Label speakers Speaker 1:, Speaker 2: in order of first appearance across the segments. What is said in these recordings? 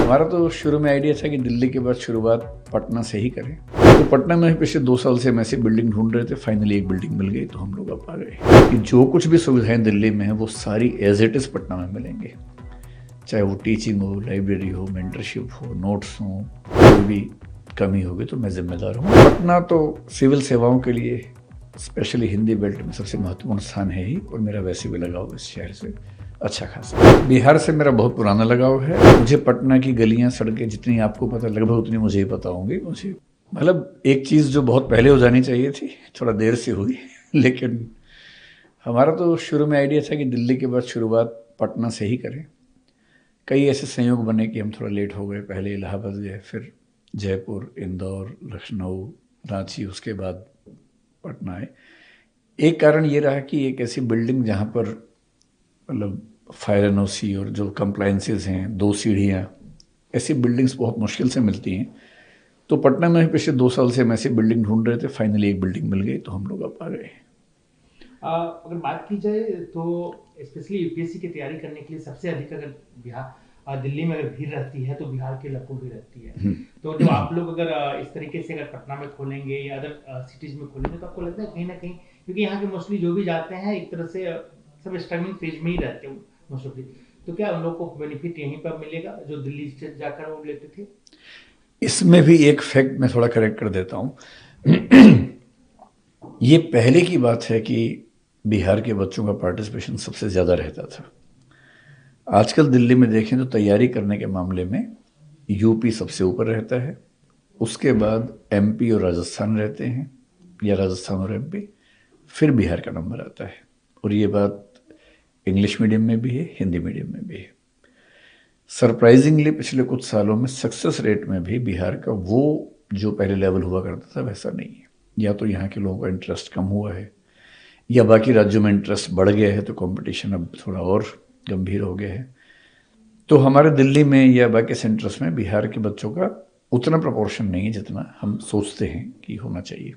Speaker 1: हमारा तो शुरू में आइडिया था कि दिल्ली के बाद शुरुआत पटना से ही करें। तो पटना में पिछले 2 साल से हम ऐसी बिल्डिंग ढूंढ रहे थे, फाइनली एक बिल्डिंग मिल गई तो हम लोग अब आ गए कि जो कुछ भी सुविधाएं दिल्ली में हैं वो सारी एज इट इज़ पटना में मिलेंगे। चाहे वो टीचिंग हो, लाइब्रेरी हो, मेंटरशिप हो, नोट्स हो, कोई भी कमी होगी तो मैं जिम्मेदार हूँ। पटना तो सिविल सेवाओं के लिए स्पेशली हिंदी बेल्ट में सबसे महत्वपूर्ण स्थान है ही, और मेरा वैसे भी लगाव इस शहर से अच्छा खासा। बिहार से मेरा बहुत पुराना लगाव है। मुझे पटना की गलियां सड़कें जितनी आपको पता लगभग उतनी मुझे ही पता होंगी। मुझे मतलब एक चीज़ जो बहुत पहले हो जानी चाहिए थी, थोड़ा देर से हुई लेकिन हमारा तो शुरू में आइडिया था कि दिल्ली के बाद शुरुआत पटना से ही करें। कई ऐसे संयोग बने कि हम थोड़ा लेट हो गए। पहले इलाहाबाद गए, फिर जयपुर, इंदौर, लखनऊ, रांची, उसके बाद पटना आए। एक कारण ये रहा कि एक ऐसी बिल्डिंग जहाँ पर मतलब फायर एनओसी और जो कंप्लाइंसेस हैं, 2 सीढ़ियाँ, ऐसी बिल्डिंग्स बहुत मुश्किल से मिलती हैं। तो पटना में पिछले 2 साल से हम ऐसी बिल्डिंग ढूंढ रहे थे, फाइनली एक बिल्डिंग मिल गई तो हम लोग अब आ गए।
Speaker 2: अगर बात की जाए तो स्पेशली यूपीएससी की तैयारी करने के लिए सबसे अधिक अगर बिहार दिल्ली में अगर भीड़ रहती है तो बिहार के लड़कों की रहती है। तो जो आप लोग अगर इस तरीके से अगर पटना में खोलेंगे या अदर सिटीज में खोलेंगे तो आपको लगता है कहीं ना कहीं, क्योंकि यहाँ के मोस्टली जो भी जाते हैं एक तरह से सब स्ट्रगलिंग फेज में ही रहते हैं मोस्टली, तो क्या उन लोगों को बेनिफिट यहीं पर मिलेगा जो दिल्ली से जाकर वो लेते थे?
Speaker 1: इसमें भी एक फैक्ट मैं थोड़ा करेक्ट कर देता हूँ। ये पहले की बात है कि बिहार के बच्चों का पार्टिसिपेशन सबसे ज़्यादा रहता था। आजकल दिल्ली में देखें तो तैयारी करने के मामले में यूपी सबसे ऊपर रहता है, उसके बाद एमपी और राजस्थान रहते हैं, या राजस्थान और एमपी, फिर बिहार का नंबर आता है। और ये बात इंग्लिश मीडियम में भी है, हिंदी मीडियम में भी है। सरप्राइजिंगली पिछले कुछ सालों में सक्सेस रेट में भी बिहार का वो जो पहले लेवल हुआ करता था वैसा नहीं है। या तो यहाँ के लोगों का इंटरेस्ट कम हुआ है, या बाकी राज्यों में इंटरेस्ट बढ़ गया है, तो कंपटीशन अब थोड़ा और गंभीर हो गया है। तो हमारे दिल्ली में या बाकी सेंटर्स में बिहार के बच्चों का उतना प्रोपोर्शन नहीं है जितना हम सोचते हैं कि होना चाहिए।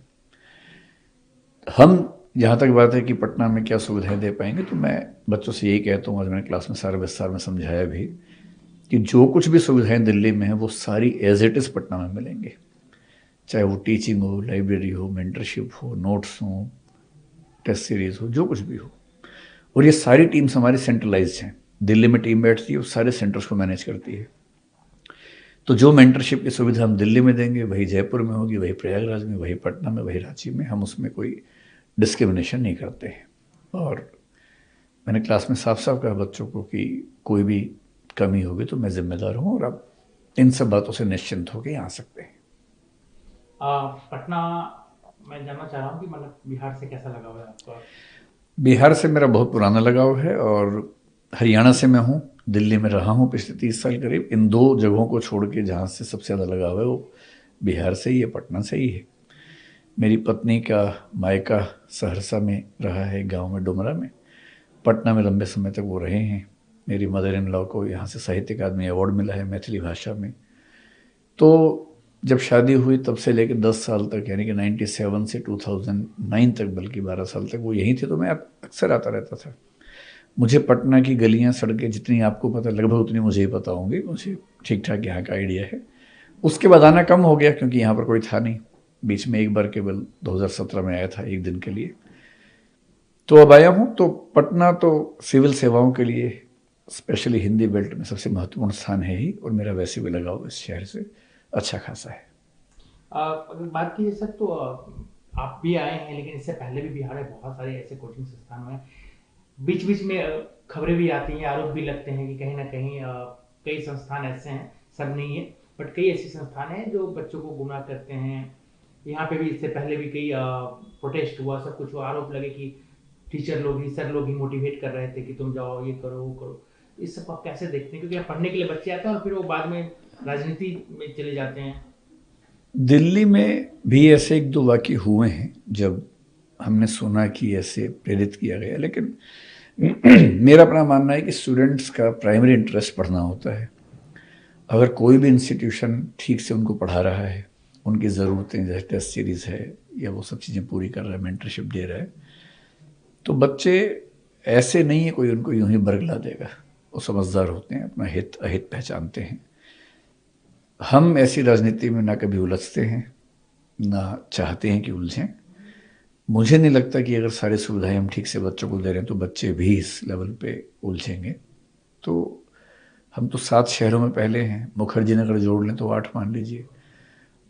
Speaker 1: हम जहाँ तक बात है कि पटना में क्या सुविधाएं दे पाएंगे, तो मैं बच्चों से यही कहता हूँ, आज मैंने क्लास में सारे विस्तार में समझाया भी, कि जो कुछ भी सुविधाएं दिल्ली में हैं वो सारी एज इट इज़ पटना में मिलेंगे। चाहे वो टीचिंग हो, लाइब्रेरी हो, मेंटरशिप हो, नोट्स हो, टेस्ट सीरीज़ हो, जो कुछ भी हो। और ये सारी टीम्स हमारी सेंट्रलाइज्ड हैं। दिल्ली में टीम बैठती है, वो सारे सेंटर्स को मैनेज करती है। तो जो मेंटरशिप की सुविधा हम दिल्ली में देंगे वही जयपुर में होगी, वही प्रयागराज में, वही पटना में, वही रांची में। हम उसमें कोई डिस्क्रिमिनेशन नहीं करते हैं। और मैंने क्लास में साफ साफ कहा बच्चों को कि कोई भी कमी होगी तो मैं जिम्मेदार हूँ, और आप इन सब बातों से निश्चिंत होकर यहाँ आ सकते हैं।
Speaker 2: पटना, मैं जानना चाह रहा हूँ कि मतलब बिहार से कैसा लगा हुआ है आपका?
Speaker 1: बिहार से मेरा बहुत पुराना लगाव है, और हरियाणा से मैं हूँ। दिल्ली में रहा हूँ पिछले 30 साल करीब। इन 2 जगहों को छोड़ के जहाँ से सबसे ज़्यादा लगाव है वो बिहार से ही है, पटना से ही है। मेरी पत्नी का मायका सहरसा में रहा है, गांव में डुमरा में। पटना में लंबे समय तक वो रहे हैं। मेरी मदर इन लॉ को यहाँ से साहित्य अकादमी अवार्ड मिला है मैथिली भाषा में। तो जब शादी हुई तब से लेकर 10 साल तक, यानी कि 97 से 2009 तक, बल्कि 12 साल तक वो यहीं थे, तो मैं अक्सर आता रहता था। मुझे पटना की गलियां सड़कें जितनी आपको पता लगभग उतनी मुझे ही पता होंगी। मुझे ठीक ठाक यहाँ का आइडिया है। उसके बाद आना कम हो गया क्योंकि यहाँ पर कोई था नहीं। बीच में एक बार केवल 2017 में आया था, एक दिन के लिए। तो अब आया हूँ। तो पटना तो सिविल सेवाओं के लिए स्पेशली हिंदी बेल्ट में सबसे महत्वपूर्ण स्थान है ही, और मेरा वैसे भी लगाव इस शहर से अच्छा खासा है।
Speaker 2: अगर बात की जाए सर तो आप भी आए हैं, लेकिन इससे पहले भी बिहार में बहुत सारे ऐसे कोचिंग संस्थान हैं। बीच बीच में खबरें भी आती हैं, आरोप भी लगते हैं कि कहीं ना कहीं कई संस्थान ऐसे हैं, सब नहीं है बट कई ऐसे संस्थान हैं जो बच्चों को गुमराह करते हैं। यहाँ पे भी इससे पहले भी कई प्रोटेस्ट हुआ, सब कुछ हुआ, आरोप लगे कि टीचर लोग ही, सर लोग ही मोटिवेट कर रहे थे कि तुम जाओ, ये करो, वो करो। इस सब आप कैसे देखते हैं, क्योंकि यहाँ पढ़ने के लिए बच्चे आते हैं और फिर वो बाद में राजनीति में चले जाते हैं।
Speaker 1: दिल्ली में भी ऐसे 1-2 वाक़ये हुए हैं जब हमने सुना कि ऐसे प्रेरित किया गया, लेकिन मेरा अपना मानना है कि स्टूडेंट्स का प्राइमरी इंटरेस्ट पढ़ना होता है। अगर कोई भी इंस्टीट्यूशन ठीक से उनको पढ़ा रहा है, उनकी ज़रूरतें जैसे टेस्ट सीरीज़ है या वो सब चीज़ें पूरी कर रहा है, मेंटरशिप दे रहा है, तो बच्चे ऐसे नहीं है कोई उनको यूं ही बरगला देगा। वो समझदार होते हैं, अपना हित अहित पहचानते हैं। हम ऐसी राजनीति में ना कभी उलझते हैं, ना चाहते हैं कि उलझें। मुझे नहीं लगता कि अगर सारी सुविधाएं हम ठीक से बच्चों को दे रहे हैं तो बच्चे भी इस लेवल पे उलझेंगे। तो हम तो 7 शहरों में पहले हैं, मुखर्जी नगर जोड़ लें तो 8 मान लीजिए।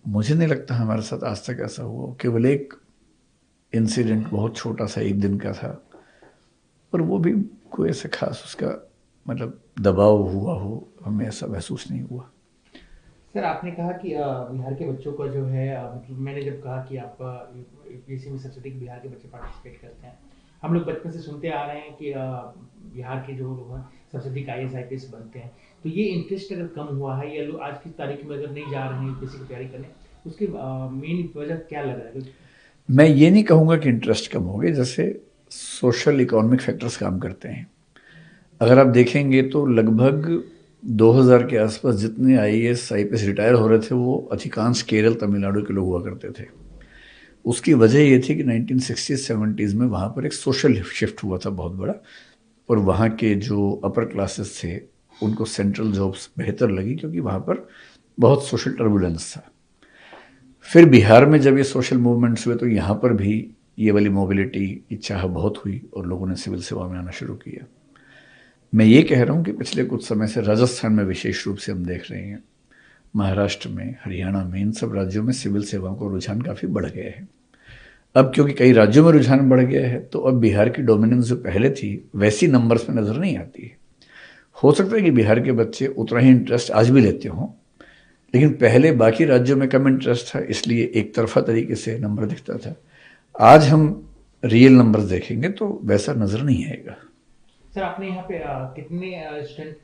Speaker 1: मुझे नहीं लगता हमारे साथ आज तक ऐसा हुआ। केवल एक इंसिडेंट बहुत छोटा सा 1 दिन का था, और वो भी कोई ऐसे खास उसका मतलब दबाव हुआ हो, हमें ऐसा महसूस नहीं हुआ।
Speaker 2: सर आपने कहा कि बिहार के बच्चों का जो है मतलब मैंने जब कहा कि आपका यूपीएससी में सबसे अधिक बिहार के बच्चे पार्टिसिपेट करते हैं, हम लोग बचपन से सुनते आ रहे हैं कि बिहार के जो लोग हैं सबसे अधिक आईएएस आईपीएस बनते हैं। तो ये इंटरेस्ट अगर कम हुआ है या लोग आज की तारीख में अगर नहीं जा रहे हैं यूपीएससी की तैयारी करने, उसकी मेन वजह क्या लग रहा है?
Speaker 1: मैं ये नहीं कहूँगा कि इंटरेस्ट कम हो गए, जैसे सोशल इकोनॉमिक फैक्टर्स काम करते हैं। अगर आप देखेंगे तो लगभग 2000 के आसपास जितने आईएएस आईपीएस रिटायर हो रहे थे वो अधिकांश केरल तमिलनाडु के लोग हुआ करते थे। उसकी वजह ये थी कि 1960-70s में वहाँ पर एक सोशल शिफ्ट हुआ था बहुत बड़ा, और वहाँ के जो अपर क्लासेस थे उनको सेंट्रल जॉब्स बेहतर लगी क्योंकि वहाँ पर बहुत सोशल टर्बुलेंस था। फिर बिहार में जब ये सोशल मूवमेंट्स हुए तो यहाँ पर भी ये वाली मोबिलिटी की चाह बहुत हुई और लोगों ने सिविल सेवा में आना शुरू किया। मैं ये कह रहा हूँ कि पिछले कुछ समय से राजस्थान में विशेष रूप से हम देख रहे हैं, महाराष्ट्र में, हरियाणा में, इन सब राज्यों में सिविल सेवाओं का रुझान काफ़ी बढ़ गया है। अब क्योंकि कई राज्यों में रुझान बढ़ गया है तो अब बिहार की डोमिनेंस जो पहले थी वैसी नंबर्स में नज़र नहीं आती है। हो सकता है कि बिहार के बच्चे उतना ही इंटरेस्ट आज भी लेते हों, लेकिन पहले बाकी राज्यों में कम इंटरेस्ट था इसलिए एक तरफा तरीके से नंबर दिखता था। आज हम रियल नंबर्स देखेंगे तो वैसा नज़र नहीं आएगा।
Speaker 2: सर आपने यहाँ पे कितने स्टूडेंट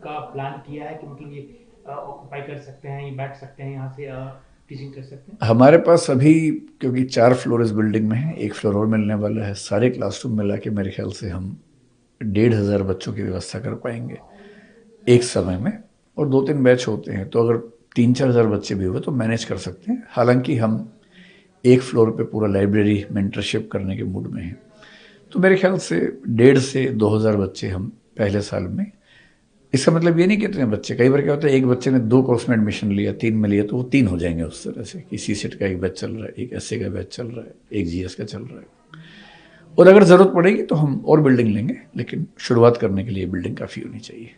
Speaker 2: का प्लान किया है कि मतलब ये ऑक्यूपाई कर सकते हैं, ये बैठ सकते हैं, यहाँ से टीचिंग कर सकते हैं?
Speaker 1: हमारे पास अभी क्योंकि 4 फ्लोर इस बिल्डिंग में है, 1 फ्लोर और मिलने वाला है, सारे क्लासरूम मिला के मेरे ख्याल से हम 1500 बच्चों की व्यवस्था कर पाएंगे एक समय में, और 2-3 बैच होते हैं तो अगर 3-4 हज़ार बच्चे भी हुए तो मैनेज कर सकते हैं। हालांकि हम 1 फ्लोर पे पूरा लाइब्रेरी मेंटरशिप करने के मूड में हैं, तो मेरे ख्याल से 1,500 से 2,000 बच्चे हम पहले साल में। इसका मतलब ये नहीं कि इतने बच्चे, कई बार क्या होता है एक बच्चे ने 2 कोर्स में एडमिशन लिया, 3 में लिया तो वो 3 हो जाएंगे उस तरह से कि सीसेट का एक बैच चल रहा है, एक एसए का बैच चल रहा है, एक जीएस का चल रहा है, और अगर ज़रूरत पड़ेगी तो हम और बिल्डिंग लेंगे, लेकिन शुरुआत करने के लिए बिल्डिंग काफ़ी होनी चाहिए।